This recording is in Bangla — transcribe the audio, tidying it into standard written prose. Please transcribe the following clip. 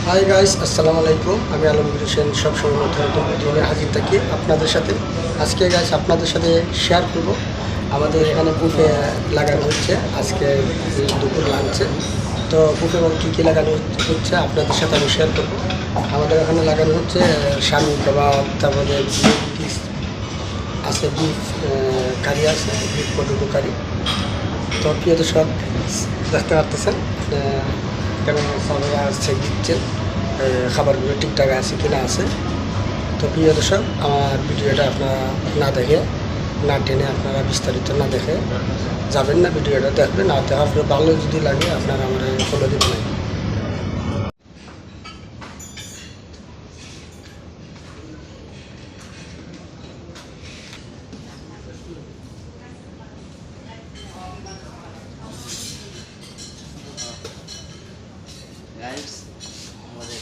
হাই গাইস, আসসালামু আলাইকুম। আমি আলমগীর হোসেন, সবসময় নতুন নতুন ভিডিও নিয়ে হাজির থাকি আপনাদের সাথে। আজকে গাইস আপনাদের সাথে শেয়ার করব আমাদের এখানে বুফে লাগানো হচ্ছে আজকে দুপুর লাঞ্চে। তো বুফে কী কী লাগানো হচ্ছে আপনাদের সাথে আমি শেয়ার করব। আমাদের এখানে লাগানো হচ্ছে শামি কাবাব, তারপরে পিস আছে, বিফ কারি আছে, বিফ পটেটো কারি। তো প্রিয় দর্শক, দেখতে পারতেছেন কেমন সবাই আসছে, দিচ্ছেন খাবারগুলো ঠিকঠাক আছে কিনা আছে। তো প্রিয় দর্শক, আমার ভিডিওটা আপনারা না দেখে, না টেনে, আপনারা বিস্তারিত না দেখে যাবেন না, ভিডিওটা দেখবেন। আর দেখার পরে ভালো যদি লাগে আপনারা আমার ফলো দেবেন। গাইস আমাদের